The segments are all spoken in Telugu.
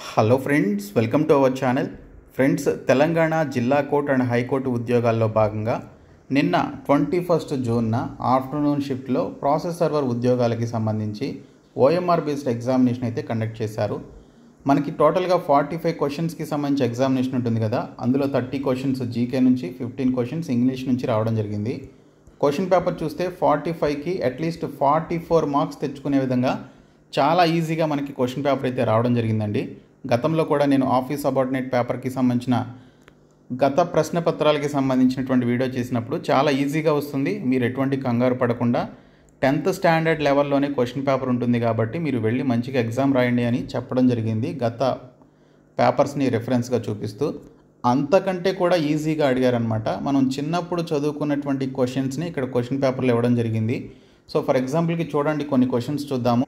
Hello friends, welcome to our channel. Friends, Telangana జిల్లా కోర్టు అండ్ హైకోర్టు ఉద్యోగాల్లో భాగంగా నిన్న 21 జూన్న ఆఫ్టర్నూన్ షిఫ్ట్లో ప్రాసెస్ సర్వర్ ఉద్యోగాలకి సంబంధించి ఓఎంఆర్ బేస్డ్ ఎగ్జామినేషన్ అయితే కండక్ట్ చేశారు. మనకి టోటల్గా 45 క్వశ్చన్స్కి సంబంధించి ఎగ్జామినేషన్ ఉంటుంది కదా. అందులో 30 క్వశ్చన్స్ జీకే నుంచి, 15 క్వశ్చన్స్ ఇంగ్లీష్ నుంచి రావడం జరిగింది. క్వశ్చన్ పేపర్ చూస్తే 45కి అట్లీస్ట్ 44 మార్క్స్ తెచ్చుకునే విధంగా చాలా ఈజీగా మనకి క్వశ్చన్ పేపర్ అయితే రావడం జరిగిందండి. గతంలో కూడా నేను ఆఫీస్ సబార్డినేట్ పేపర్కి సంబంధించిన గత ప్రశ్న పత్రాలకి సంబంధించినటువంటి వీడియో చేసినప్పుడు చాలా ఈజీగా వస్తుంది. మీరు ఎటువంటి కంగారు పడకుండా 10th స్టాండర్డ్ లెవెల్లోనే క్వశ్చన్ పేపర్ ఉంటుంది కాబట్టి మీరు వెళ్ళి మంచిగా ఎగ్జామ్ రాయండి అని చెప్పడం జరిగింది, గత పేపర్స్ని రెఫరెన్స్గా చూపిస్తూ. అంతకంటే కూడా ఈజీగా అడిగారనమాట. మనం చిన్నప్పుడు చదువుకున్నటువంటి క్వశ్చన్స్ని ఇక్కడ క్వశ్చన్ పేపర్లో ఇవ్వడం జరిగింది. సో ఫర్ ఎగ్జాంపుల్కి చూడండి, కొన్ని క్వశ్చన్స్ చూద్దాము.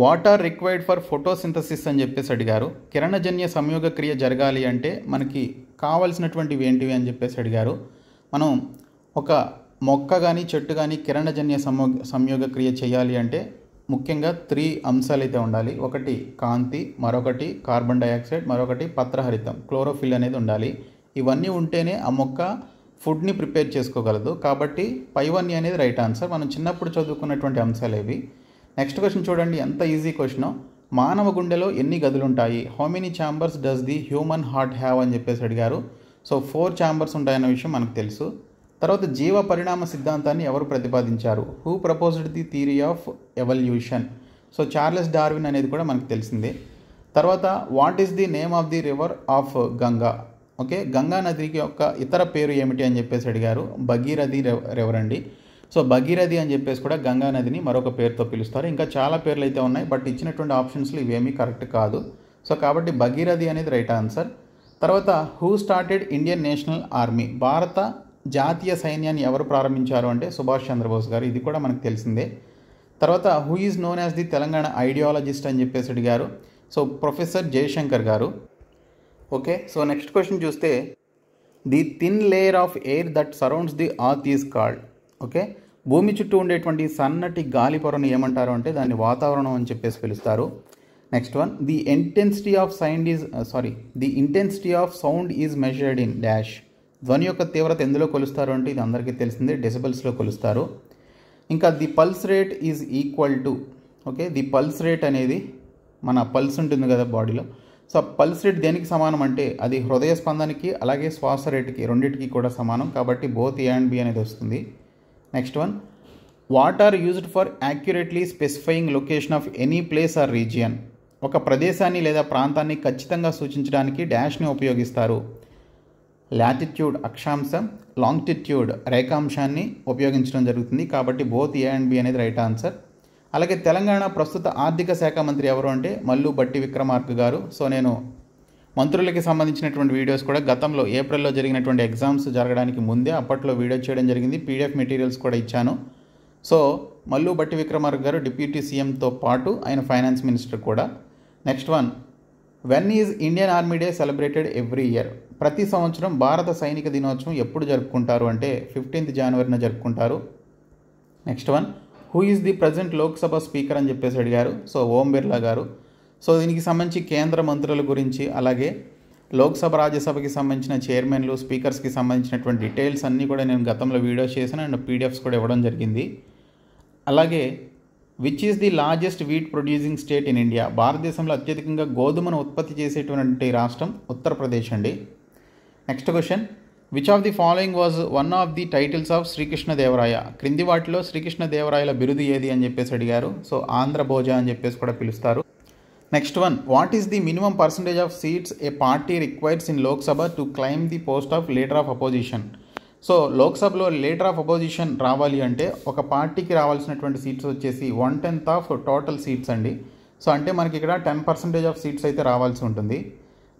What are required for photosynthesis అని చెప్పేసి అడిగారు. కిరణజన్య సంయోగ క్రియ జరగాలి అంటే మనకి కావాల్సినటువంటివి ఏంటివి అని చెప్పేసి అడిగారు. మనం ఒక మొక్క కానీ చెట్టు కానీ కిరణజన్య సంయోగ క్రియ చేయాలి అంటే ముఖ్యంగా 3 అంశాలు అయితే ఉండాలి. ఒకటి కాంతి, మరొకటి కార్బన్ డైఆక్సైడ్, మరొకటి పత్రహరితం క్లోరోఫిల్ అనేది ఉండాలి. ఇవన్నీ ఉంటేనే ఆ మొక్క ఫుడ్ని ప్రిపేర్ చేసుకోగలదు. కాబట్టి పైవన్నీ అనేది రైట్ ఆన్సర్. మనం చిన్నప్పుడు చదువుకున్నటువంటి అంశాలు ఇవి. నెక్స్ట్ క్వశ్చన్ చూడండి, ఎంత ఈజీ క్వశ్చన్. మానవ గుండెలో ఎన్ని గదులు ఉంటాయి? How many chambers does the human heart have అని చెప్పేసి అడిగారు. సో 4 ఛాంబర్స్ ఉంటాయన్న విషయం మనకు తెలుసు. తర్వాత జీవ పరిణామ సిద్ధాంతాన్ని ఎవరు ప్రతిపాదించారు? Who proposed the theory of evolution? So Charles Darwin అనేది కూడా మనకు తెలిసిందే. తర్వాత what is the name of the river of Ganga? Okay, Ganga నదికి యొక్క ఇతర పేరు ఏమిటి అని చెప్పేసి అడిగారు. భగీరథి రివర్ అండి. సో భగీరథి అని చెప్పేసి కూడా గంగా నదిని మరొక పేరుతో పిలుస్తారు. ఇంకా చాలా పేర్లు అయితే ఉన్నాయి, బట్ ఇచ్చినటువంటి ఆప్షన్స్లో ఇవేమీ కరెక్ట్ కాదు. సో కాబట్టి భగీరథి అనేది రైట్ ఆన్సర్. తర్వాత who started Indian national army? భారత జాతీయ సైన్యాన్ని ఎవరు ప్రారంభించారు అంటే సుభాష్ చంద్రబోస్ గారు. ఇది కూడా మనకు తెలిసిందే. తర్వాత who is known as the Telangana ideologist అని చెప్పేసి అడిగారు. సో ప్రొఫెసర్ జయశంకర్ గారు. ఓకే, సో నెక్స్ట్ క్వశ్చన్ చూస్తే the thin layer of air that surrounds the earth is called. Okay, భూమి చుట్టూ ఉండేటువంటి సన్నటి గాలి పొరను ఏమంటారు అంటే దాన్ని వాతావరణం అని చెప్పేసి పిలుస్తారు. Next one, the intensity of sound is measured in dash. ధ్వని యొక్క తీవ్రత ఎందులో కొలుస్తారు అంటే ఇది అందరికీ తెలిసిందే, డెసిబల్స్లో కొలుస్తారు. ఇంకా the pulse rate is equal to, okay, the pulse rate అనేది మన పల్స్ ఉంటుంది కదా బాడీలో. సో పల్స్ రేట్ దేనికి సమానం అంటే అది హృదయ స్పందనకి అలాగే శ్వాస రేటుకి రెండింటికి కూడా సమానం. కాబట్టి బోత్ ఏ అండ్ బి అనేది వస్తుంది. Next one, what are used for accurately specifying location of any place or region? ఒక ప్రదేశాన్ని లేదా ప్రాంతాన్ని ఖచ్చితంగా సూచించడానికి డాష్ని ఉపయోగిస్తారు. లాటిట్యూడ్ అక్షాంశం, లాంగిట్యూడ్ రేఖాంశాన్ని ఉపయోగించడం జరుగుతుంది. కాబట్టి బోత్ ఏ అండ్ బి అనేది రైట్ ఆన్సర్. అలాగే తెలంగాణ ప్రస్తుత ఆర్థిక శాఖ మంత్రి ఎవరు అంటే మల్లు బట్టి విక్రమార్క గారు. సో నేను మంత్రులకి సంబంధించినటువంటి వీడియోస్ కూడా గతంలో ఏప్రిల్లో జరిగినటువంటి ఎగ్జామ్స్ జరగడానికి ముందే అప్పట్లో వీడియో చేయడం జరిగింది. పీడిఎఫ్ మెటీరియల్స్ కూడా ఇచ్చాను. సో మల్లు బట్టి విక్రమార్క గారు డిప్యూటీ సీఎంతో పాటు ఆయన ఫైనాన్స్ మినిస్టర్ కూడా. Next one, when is Indian army day celebrated every year? ప్రతి సంవత్సరం భారత సైనిక దినోత్సవం ఎప్పుడు జరుపుకుంటారు అంటే 15th జనవరిన జరుపుకుంటారు. Next one, who is the present Lok Sabha speaker అని చెప్పేసి అడిగారు. సో ఓం బిర్లా గారు. సో దీనికి సంబంధించి కేంద్ర మంత్రుల గురించి అలాగే లోక్సభ రాజ్యసభకి సంబంధించిన చైర్మన్లు, స్పీకర్స్కి సంబంధించినటువంటి డీటెయిల్స్ అన్నీ కూడా నేను గతంలో వీడియోస్ చేశాను అండ్ పీడిఎఫ్స్ కూడా ఇవ్వడం జరిగింది. అలాగే which is the largest wheat producing state in India? భారతదేశంలో అత్యధికంగా గోధుమను ఉత్పత్తి చేసేటువంటి రాష్ట్రం ఉత్తరప్రదేశ్ అండి. Next question, which of the following was one of the titles of Sri Krishnadevaraya? క్రింది వాటిలో శ్రీకృష్ణదేవరాయల బిరుదు ఏది అని చెప్పేసి అడిగారు. సో ఆంధ్రభోజ అని చెప్పేసి కూడా పిలుస్తారు. Next one, what is the minimum percentage of seats A party requires in Lok Sabha to claim the post of leader of opposition? So లోక్సభలో లీడర్ ఆఫ్ అపోజిషన్ రావాలి అంటే ఒక పార్టీకి రావాల్సినటువంటి సీట్స్ వచ్చేసి 1/10 ఆఫ్ టోటల్ సీట్స్ అండి. సో అంటే మనకి ఇక్కడ 10% ఆఫ్ సీట్స్ అయితే రావాల్సి ఉంటుంది.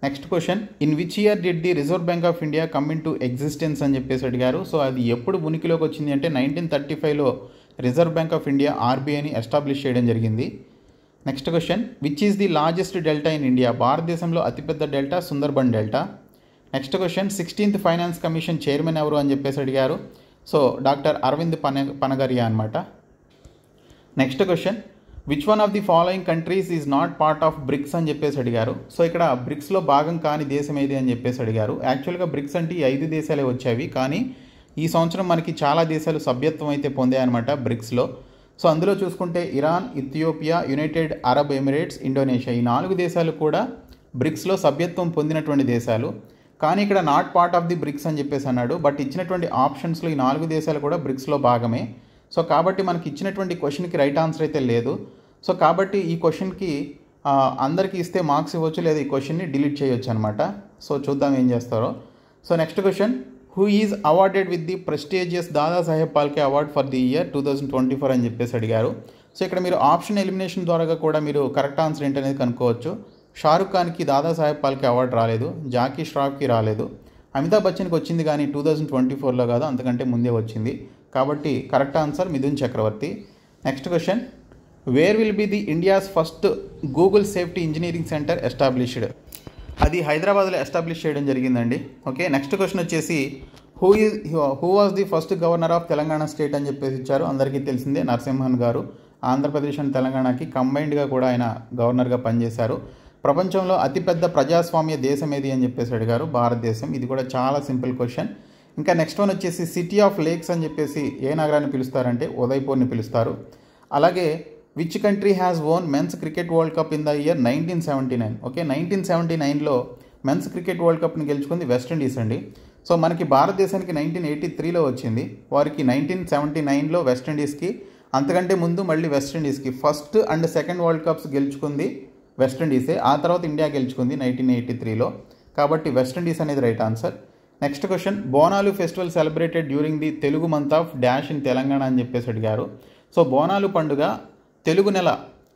Next question, in which year did the reserve bank of India come in to existence అని చెప్పేసి అడిగారు. సో అది ఎప్పుడు ఉనికిలోకి వచ్చింది అంటే 1935లో రిజర్వ్ బ్యాంక్ ఆఫ్ ఇండియా ఆర్బీఐని ఎస్టాబ్లిష్ చేయడం జరిగింది. Next question, which is the largest delta in India? భారతదేశంలో అతిపెద్ద delta Sundarban delta. Next question, 16th finance commission chairman ఎవరు అని చెప్పేసి అడిగారు. సో డాక్టర్ అరవింద్ పనగరియా అనమాట. Next question, which one of the following countries is not part of BRICS అని చెప్పేసి అడిగారు. సో ఇక్కడ బ్రిక్స్లో భాగం కాని దేశం ఏది అని చెప్పేసి అడిగారు. యాక్చువల్గా బ్రిక్స్ అంటే ఈ 5 దేశాలే వచ్చేవి, కానీ ఈ సంవత్సరం మనకి చాలా దేశాలు సభ్యత్వం అయితే పొందాయన్నమాట బ్రిక్స్లో. సో అందులో చూసుకుంటే Iran, Ethiopia, United Arab Emirates, Indonesia, ఈ 4 దేశాలు కూడా బ్రిక్స్లో సభ్యత్వం పొందినటువంటి దేశాలు. కానీ ఇక్కడ not part of the BRICS అని చెప్పేసి అన్నాడు. బట్ ఇచ్చినటువంటి ఆప్షన్స్లో ఈ 4 దేశాలు కూడా బ్రిక్స్లో భాగమే. సో కాబట్టి మనకి ఇచ్చినటువంటి క్వశ్చన్కి రైట్ ఆన్సర్ అయితే లేదు. సో కాబట్టి ఈ క్వశ్చన్కి అందరికీ ఇస్తే మార్క్స్ ఇవ్వచ్చు, లేదా ఈ క్వశ్చన్ని డిలీట్ చేయొచ్చు అనమాట. సో చూద్దాం ఏం చేస్తారో. So next question, who is awarded with the prestigious Dadasaheb Phalke award for the year 2024 అని చెప్పేసి అడిగారు. సో ఇక్కడ మీరు ఆప్షన్ ఎలిమినేషన్ ద్వారా కూడా మీరు కరెక్ట్ ఆన్సర్ ఏంటనేది కనుక్కోవచ్చు. షారుఖ్ ఖాన్కి దాదాసాహెబ్ ఫాల్కే అవార్డు రాలేదు, జాకీ ష్రాఫ్కి రాలేదు, అమితాబ్ బచ్చన్కి వచ్చింది కానీ 2024లో కాదు, అంతకంటే ముందే వచ్చింది. కాబట్టి correct answer Mithun Chakraborty. Next question, where will be the India's first Google safety engineering centre established? అది హైదరాబాద్లో ఎస్టాబ్లిష్ చేయడం జరిగిందండి. ఓకే, నెక్స్ట్ క్వశ్చన్ వచ్చేసి, who was the first governor of Telangana state అని చెప్పేసి ఇచ్చారు. అందరికీ తెలిసిందే నరసింహన్ గారు. ఆంధ్రప్రదేశ్ అండ్ తెలంగాణకి కంబైన్డ్గా కూడా ఆయన గవర్నర్గా పనిచేశారు. ప్రపంచంలో అతిపెద్ద ప్రజాస్వామ్య దేశం ఏది అని చెప్పేసి అడిగారు. భారతదేశం. ఇది కూడా చాలా సింపుల్ క్వశ్చన్. ఇంకా నెక్స్ట్ వన్ వచ్చేసి, సిటీ ఆఫ్ లేక్స్ అని చెప్పేసి ఏ నగరాన్ని పిలుస్తారంటే ఉదయ్పూర్ని పిలుస్తారు. అలాగే which country has won men's cricket world cup in the year 1979? Okay, 1979లో మెన్స్ క్రికెట్ వరల్డ్ కప్ని గెలుచుకుంది వెస్టిండీస్ అండి. సో మనకి భారతదేశానికి 1983లో వచ్చింది, వారికి 1979లో వెస్టిండీస్కి, అంతకంటే ముందు మళ్ళీ వెస్టిండీస్కి first and second world cups గెలుచుకుంది వెస్టిండీసే. ఆ తర్వాత ఇండియా గెలుచుకుంది 1983లో. కాబట్టి వెస్టిండీస్ అనేది right answer. Next question, Bonalu festival celebrated during the Telugu month of dash in Telangana అని చెప్పేసి అడిగారు. సో బోనాలు పండుగ తెలుగు నెల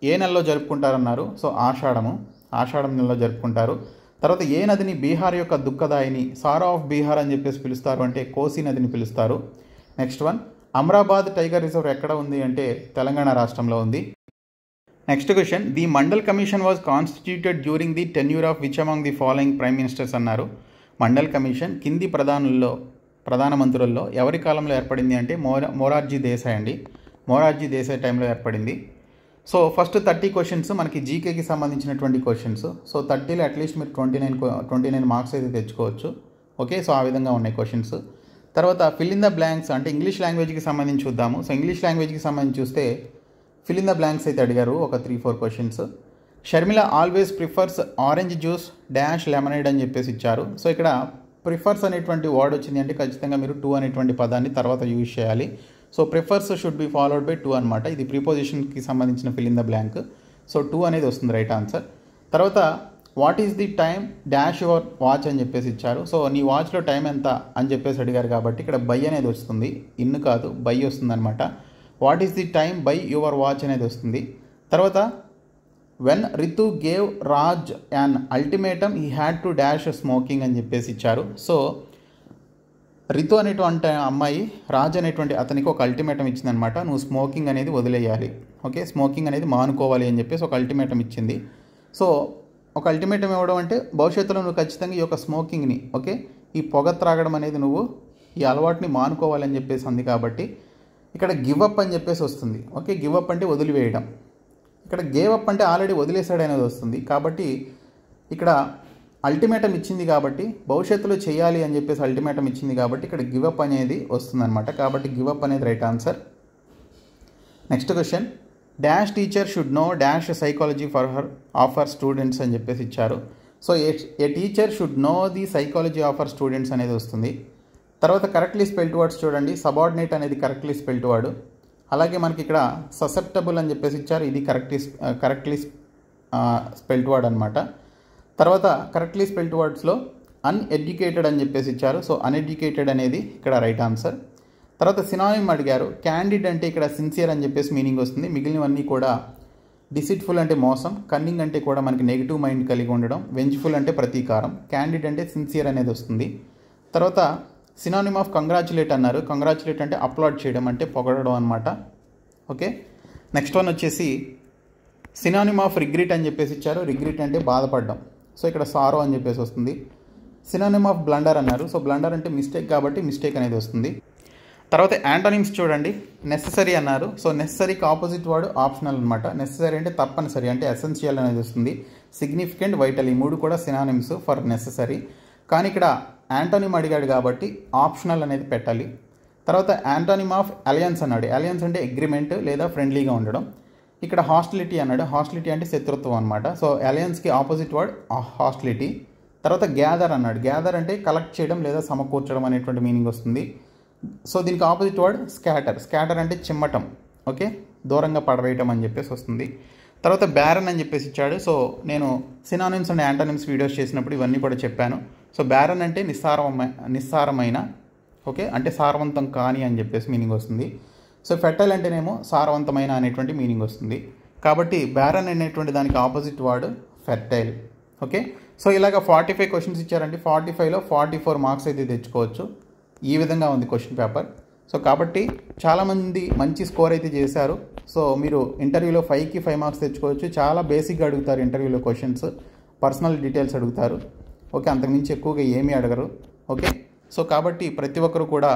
ఏ నెలలో జరుపుకుంటారన్నారు? సో ఆషాఢం నెలలో జరుపుకుంటారు. తర్వాత ఏ నదిని బీహార్ యొక్క దుఃఖదాయిని, సారా ఆఫ్ బీహార్ అని చెప్పేసి పిలుస్తారు అంటే కోసి నదిని పిలుస్తారు. Next one, Amrabad tiger reserve ఎక్కడ ఉంది అంటే తెలంగాణ రాష్ట్రంలో ఉంది. Next question, the Mandal commission was constituted during the tenure of which among the following prime ministers అన్నారు. మండల్ కమిషన్ కింది ప్రధానమంత్రుల్లో ఎవరి కాలంలో ఏర్పడింది అంటే మొరార్జీ దేశాయ్ అండి. మొరార్జీ దేశాయ్ టైంలో ఏర్పడింది. సో ఫస్ట్ 30 క్వశ్చన్స్ మనకి జీకేకి సంబంధించినటువంటి క్వశ్చన్స్. సో 30లో అట్లీస్ట్ మీరు 29 మార్క్స్ అయితే తెచ్చుకోవచ్చు. ఓకే, సో ఆ విధంగా ఉన్నాయి క్వశ్చన్స్. తర్వాత ఫిల్ ఇన్ ద బ్లాంక్స్ అంటే ఇంగ్లీష్ లాంగ్వేజ్కి సంబంధించి చూద్దాము. సో ఇంగ్లీష్ లాంగ్వేజ్కి సంబంధించి చూస్తే ఫిల్ ఇన్ ద బ్లాంక్స్ అయితే అడిగారు ఒక 3-4 questions. Sharmila always prefers orange juice dash lemonade అని చెప్పేసి ఇచ్చారు. సో ఇక్కడ ప్రిఫర్స్ అనేటువంటి వర్డ్ వచ్చింది అంటే ఖచ్చితంగా మీరు టు అనేటువంటి పదాన్ని తర్వాత యూజ్ చేయాలి. So prefers should be followed by to అనమాట. ఇది ప్రిపోజిషన్కి సంబంధించిన fill in the blank. So to అనేది వస్తుంది రైట్ ఆన్సర్. తర్వాత what is the time dash your watch అని చెప్పేసి ఇచ్చారు. సో నీ వాచ్లో టైం ఎంత అని చెప్పేసి అడిగారు కాబట్టి ఇక్కడ బై అనేది వస్తుంది, ఇన్ కాదు బై వస్తుంది అనమాట. What is the time by your watch అనేది వస్తుంది. తర్వాత when Ritu gave Raj an ultimatum he had to dash smoking అని చెప్పేసి ఇచ్చారు. సో రితు అనేటువంటి అమ్మాయి రాజ్ అనేటువంటి అతనికి ఒక అల్టిమేటం ఇచ్చిందనమాట, నువ్వు స్మోకింగ్ అనేది వదిలేయాలి, ఓకే, స్మోకింగ్ అనేది మానుకోవాలి అని చెప్పేసి ఒక అల్టిమేటం ఇచ్చింది. సో ఒక అల్టిమేటం ఇవ్వడం అంటే భవిష్యత్తులో నువ్వు ఖచ్చితంగా ఈ యొక్క స్మోకింగ్ని, ఓకే, ఈ పొగ త్రాగడం అనేది నువ్వు ఈ అలవాటుని మానుకోవాలి అని చెప్పేసి ఉంది. కాబట్టి ఇక్కడ గివ్ అప్ అని చెప్పేసి వస్తుంది. ఓకే, గివ్ అప్ అంటే వదిలివేయడం. ఇక్కడ గేవ్ అప్ అంటే ఆల్రెడీ వదిలేసాడు అనేది వస్తుంది. కాబట్టి ఇక్కడ అల్టిమేటం ఇచ్చింది కాబట్టి భవిష్యత్తులో చేయాలి అని చెప్పేసి అల్టిమేటం ఇచ్చింది కాబట్టి ఇక్కడ గివ్ అప్ అనేది వస్తుందన్నమాట. కాబట్టి గివ్ అప్ అనేది right answer. Next question, dash teacher should know dash psychology for her students అని చెప్పేసి ఇచ్చారు. So A teacher should know the psychology of her students అనేది వస్తుంది. తర్వాత కరెక్ట్లీ స్పెల్ట్ వర్డ్స్ చూడండి. సబార్డినేట్ అనేది కరెక్ట్లీ స్పెల్ట్ వర్డ్. అలాగే మనకి ఇక్కడ ససెప్టబుల్ అని చెప్పేసి ఇచ్చారు, ఇది కరెక్ట్లీ స్పెల్ట్ వర్డ్ అనమాట. తర్వాత కరెక్ట్లీ స్పెల్ట్ వర్డ్స్లో అన్ఎడ్యుకేటెడ్ అని చెప్పేసి ఇచ్చారు. సో అన్ఎడ్యుకేటెడ్ అనేది ఇక్కడ రైట్ ఆన్సర్. తర్వాత సినానిమ్ అడిగారు. క్యాండిడ్ అంటే ఇక్కడ సిన్సియర్ అని చెప్పేసి మీనింగ్ వస్తుంది. మిగిలినవన్నీ కూడా డిసిట్ఫుల్ అంటే మోసం, కన్నింగ్ అంటే కూడా మనకి నెగిటివ్ మైండ్ కలిగి ఉండడం, వెంజ్ఫుల్ అంటే ప్రతీకారం, క్యాండిడ్ అంటే సిన్సియర్ అనేది వస్తుంది. తర్వాత సినానిమ్ ఆఫ్ కంగ్రాచులేట్ అన్నారు. కంగ్రాచులేట్ అంటే అప్లాడ్ చేయడం అంటే పొగడడం అనమాట. ఓకే, నెక్స్ట్ వన్ వచ్చేసి సినానిమ్ ఆఫ్ రిగ్రెట్ అని చెప్పేసి ఇచ్చారు. రిగ్రెట్ అంటే బాధపడడం. సో ఇక్కడ సారో అని చెప్పేసి వస్తుంది. సినానిమ్ ఆఫ్ బ్లండర్ అన్నారు. సో బ్లండర్ అంటే మిస్టేక్ కాబట్టి మిస్టేక్ అనేది వస్తుంది. తర్వాత యాంటోనిమ్స్ చూడండి. నెససరీ అన్నారు. సో నెససరీకి ఆపోజిట్ వర్డ్ ఆప్షనల్ అనమాట. నెససరీ అంటే తప్పనిసరి, అంటే ఎసెన్షియల్ అనేది వస్తుంది. సిగ్నిఫికెంట్, వైటల్ ఈ మూడు కూడా సినానిమ్స్ ఫర్ నెససరీ. కానీ ఇక్కడ యాంటోనిమ్ అడిగాడు కాబట్టి ఆప్షనల్ అనేది పెట్టాలి. తర్వాత యాంటోనిమ్ ఆఫ్ అలయన్స్ అన్నాడు. అలయన్స్ అంటే అగ్రిమెంట్ లేదా ఫ్రెండ్లీగా ఉండడం. ఇక్కడ హాస్టిలిటీ అన్నాడు. హాస్టిలిటీ అంటే శత్రుత్వం అనమాట. సో అలయన్స్కి ఆపోజిట్ వర్డ్ హాస్టిలిటీ. తర్వాత గ్యాదర్ అన్నాడు. గ్యాదర్ అంటే కలెక్ట్ చేయడం లేదా సమకూర్చడం అనేటువంటి మీనింగ్ వస్తుంది. సో దీనికి ఆపోజిట్ వర్డ్ స్కాటర్. స్కాటర్ అంటే చిమ్మటం, ఓకే, దూరంగా పడవేయటం అని చెప్పేసి వస్తుంది. తర్వాత బ్యారన్ అని చెప్పేసి ఇచ్చాడు. సో నేను సినానిమ్స్ అండ్ యాంటోనిమ్స్ వీడియోస్ చేసినప్పుడు ఇవన్నీ కూడా చెప్పాను. సో బ్యారన్ అంటే నిస్సారమైన, ఓకే, అంటే సారవంతం కాని అని చెప్పేసి మీనింగ్ వస్తుంది. సో ఫెర్టైల్ అంటేనేమో సారవంతమైన అనేటువంటి మీనింగ్ వస్తుంది. కాబట్టి బ్యారన్ అనేటువంటి దానికి opposite word fertile, okay. So ఇలాగ 45 క్వశ్చన్స్ ఇచ్చారండి. 45లో 44 మార్క్స్ అయితే తెచ్చుకోవచ్చు. ఈ విధంగా ఉంది క్వశ్చన్ పేపర్. సో కాబట్టి చాలామంది మంచి స్కోర్ అయితే చేశారు. సో మీరు ఇంటర్వ్యూలో 5కి 5 మార్క్స్ తెచ్చుకోవచ్చు. చాలా బేసిక్గా అడుగుతారు ఇంటర్వ్యూలో క్వశ్చన్స్, పర్సనల్ డీటెయిల్స్ అడుగుతారు, ఓకే, అంతకుమించి ఎక్కువగా ఏమీ అడగరు, ఓకే. సో కాబట్టి ప్రతి ఒక్కరు కూడా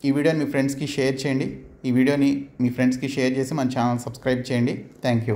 ఈ వీడియోని మీ ఫ్రెండ్స్కి షేర్ చేయండి. ఈ వీడియోని మీ ఫ్రెండ్స్కి షేర్ చేసి మన ఛానల్ సబ్స్క్రైబ్ చేయండి. Thank you.